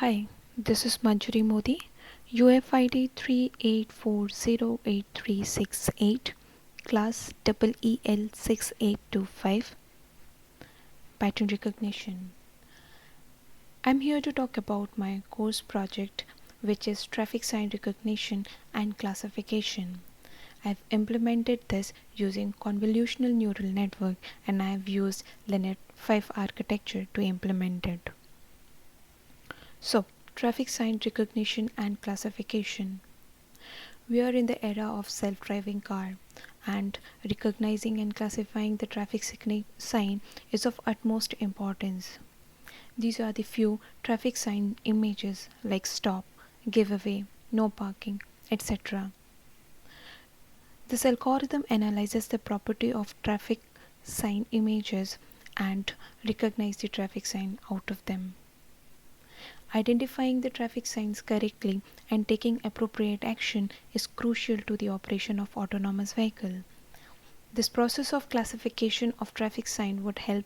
Hi, this is Manjuri Modi, UFID 38408368, class EEL 6825, pattern recognition. I'm here to talk about my course project, which is traffic sign recognition and classification. I've implemented this using convolutional neural network, and I've used Linear 5 architecture to implement it. So, traffic sign recognition and classification. We are in the era of self-driving car, and recognizing and classifying the traffic sign is of utmost importance. These are the few traffic sign images like stop, giveaway, no parking, etc. This algorithm analyzes the property of traffic sign images and recognize the traffic sign out of them. Identifying the traffic signs correctly and taking appropriate action is crucial to the operation of autonomous vehicle. This process of classification of traffic sign would help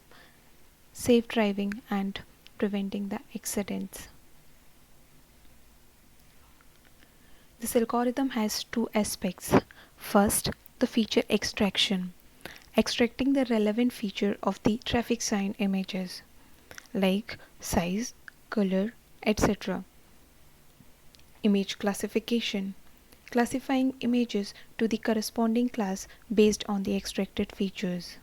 safe driving and preventing the accidents. This algorithm has two aspects. First, the feature extraction, extracting the relevant feature of the traffic sign images like size, color, etc. Image classification, classifying images to the corresponding class based on the extracted features.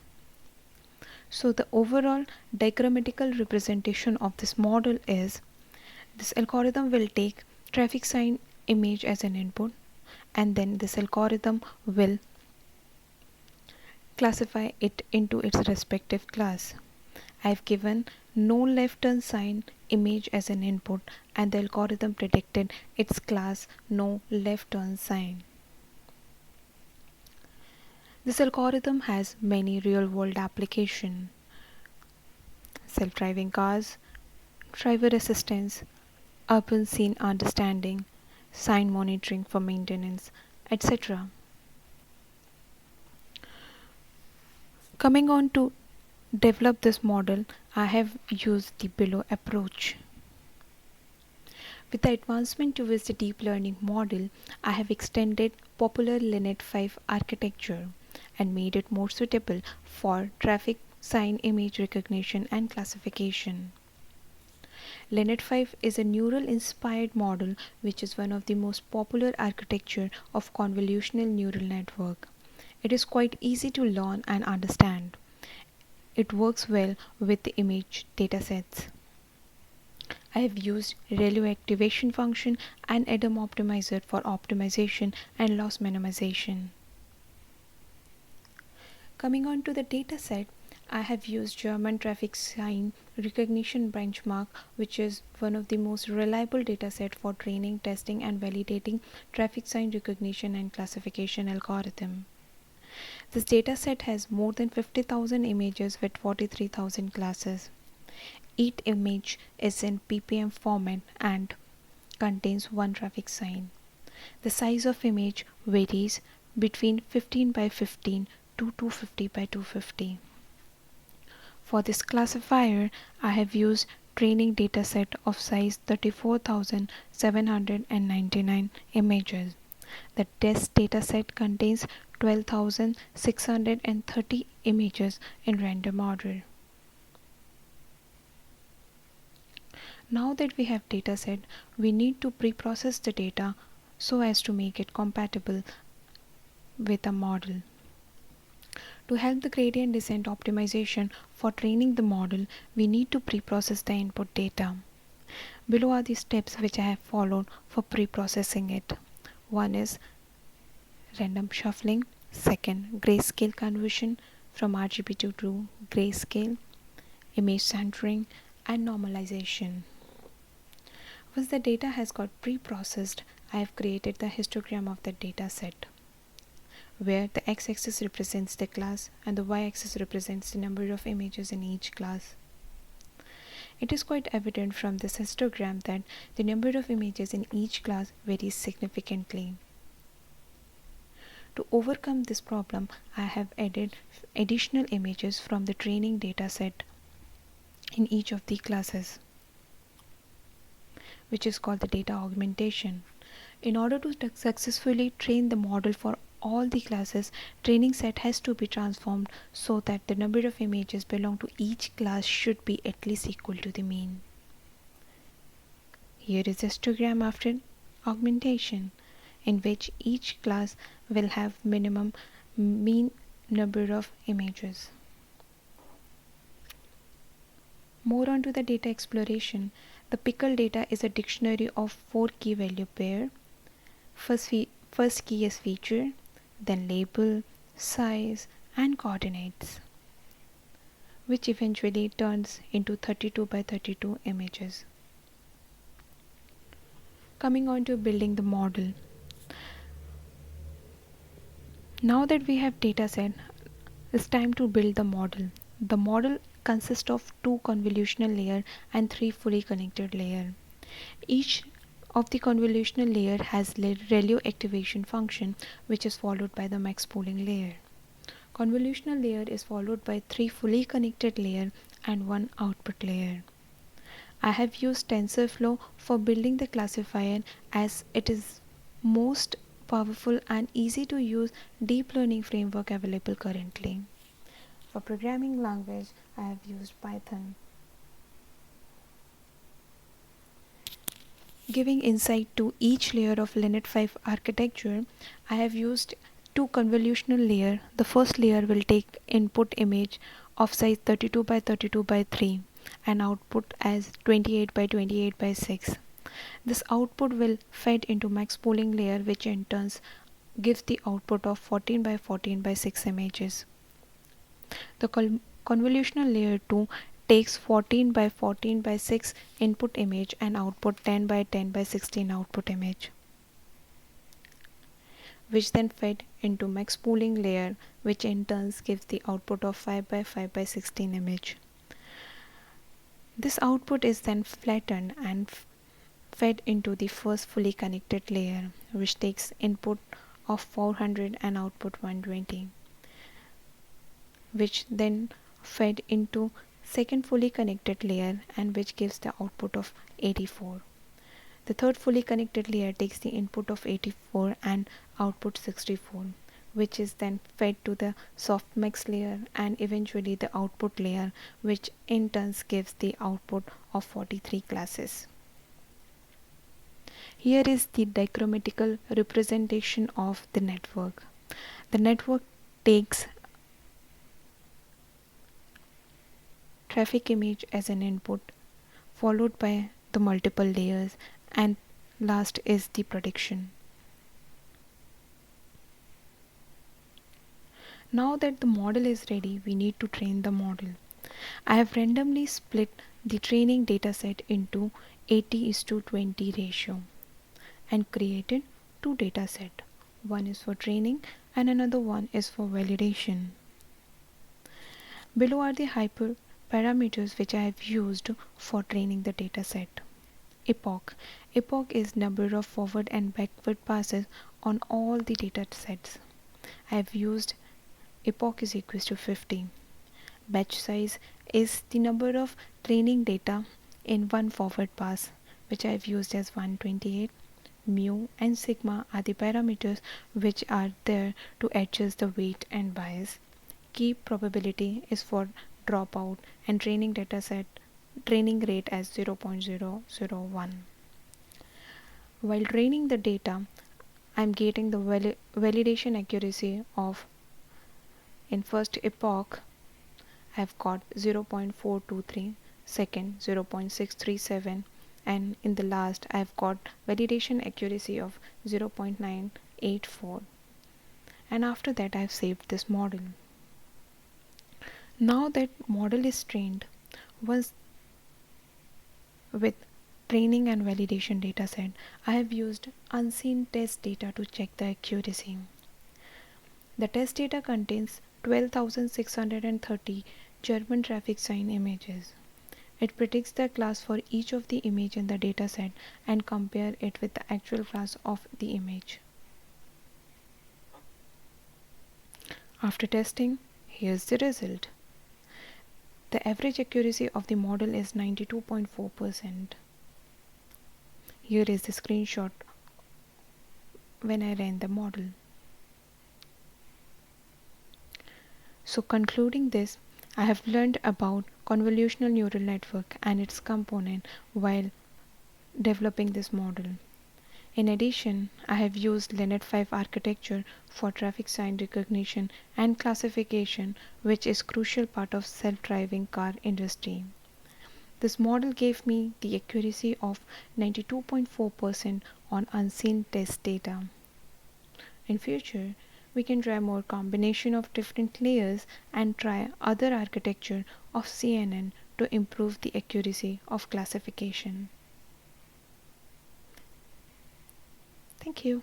So the overall diagrammatical representation of this model is this algorithm will take traffic sign image as an input, and then this algorithm will classify it into its respective class. I've given no left turn sign image as an input, and the algorithm predicted its class no left turn sign. This algorithm has many real-world applications: self-driving cars, driver assistance, urban scene understanding, sign monitoring for maintenance, etc. Coming on to develop this model, I have used the below approach. With the advancement towards the deep learning model, I have extended popular Linear 5 architecture and made it more suitable for traffic sign image recognition and classification. Linear 5 is a neural inspired model which is one of the most popular architecture of convolutional neural network. It is quite easy to learn and understand. It works well with the image datasets. I have used ReLU activation function and ADAM optimizer for optimization and loss minimization. Coming on to the dataset, I have used German traffic sign recognition benchmark, which is one of the most reliable dataset for training, testing and validating traffic sign recognition and classification algorithm. This dataset has more than 50,000 images with 43,000 classes. Each image is in ppm format and contains one traffic sign. The size of image varies between 15 by 15 to 250 by 250. For this classifier, I have used training dataset of size 34,799 images. The test dataset contains 12,630 images in random order. Now that we have dataset, we need to pre-process the data so as to make it compatible with a model. To help the gradient descent optimization for training the model, we need to pre-process the input data. Below are the steps which I have followed for pre-processing it. One is random shuffling, second grayscale conversion from RGB to grayscale, image centering and normalization. Once the data has got pre-processed, I have created the histogram of the data set, where the x-axis represents the class and the y-axis represents the number of images in each class. It is quite evident from this histogram that the number of images in each class varies significantly. To overcome this problem, I have added additional images from the training data set in each of the classes. which is called the data augmentation. In order to successfully train the model for all the classes, training set has to be transformed so that the number of images belong to each class should be at least equal to the mean. Here is a histogram after augmentation, in which each class will have minimum mean number of images. More on to the data exploration. The pickle data is a dictionary of 4 key value pair. First key is feature, then label, size and coordinates, which eventually turns into 32 by 32 images. Coming on to building the model. Now that we have dataset, it's time to build the model. The model consists of 2 convolutional layers and 3 fully connected layers. Each of the convolutional layer has ReLU activation function, which is followed by the max pooling layer. Convolutional layer is followed by 3 fully connected layers and 1 output layer. I have used TensorFlow for building the classifier as it is most powerful and easy to use deep learning framework available currently. For programming language, I have used Python. Giving insight to each layer of LiNet5 architecture, I have used 2 convolutional layers. The first layer will take input image of size 32 by 32 by 3 and output as 28 by 28 by 6. This output will fed into max pooling layer, which in turn gives the output of 14 by 14 by 6 images. The convolutional layer 2 takes 14 by 14 by 6 input image and output 10 by 10 by 16 output image, which then fed into max pooling layer, which in turn gives the output of 5 by 5 by 16 image. This output is then flattened and fed into the first fully connected layer, which takes input of 400 and output 120, which then fed into second fully connected layer and which gives the output of 84. The third fully connected layer takes the input of 84 and output 64, which is then fed to the softmax layer and eventually the output layer, which in turn gives the output of 43 classes. Here is the diagrammatical representation of the network. The network takes traffic image as an input, followed by the multiple layers, and last is the prediction. Now that the model is ready, we need to train the model. I have randomly split the training dataset into 80:20 ratio and created 2 datasets. One is for training and another one is for validation. Below are the hyperparameters which I have used for training the dataset. Epoch. Epoch is number of forward and backward passes on all the datasets. I have used epoch is equals to 50. Batch size is the number of training data in one forward pass, which I have used as 128. Mu and sigma are the parameters which are there to adjust the weight and bias. Key probability is for dropout and training dataset training rate as 0.001. While training the data, I am getting the validation accuracy of, in first epoch I have got 0.423, second 0.637, and in the last I have got validation accuracy of 0.984, and after that I have saved this model. Now that model is trained, once with training and validation dataset, I have used unseen test data to check the accuracy. The test data contains 12,630 German traffic sign images. It predicts the class for each of the image in the dataset and compare it with the actual class of the image. After testing, here's the result. The average accuracy of the model is 92.4%. Here is the screenshot when I ran the model. So concluding this, I have learned about convolutional neural network and its component while developing this model. In addition, I have used Linux 5 architecture for traffic sign recognition and classification, which is crucial part of self-driving car industry. This model gave me the accuracy of 92.4% on unseen test data. In future, we can try more combination of different layers and try other architecture of CNN to improve the accuracy of classification. Thank you.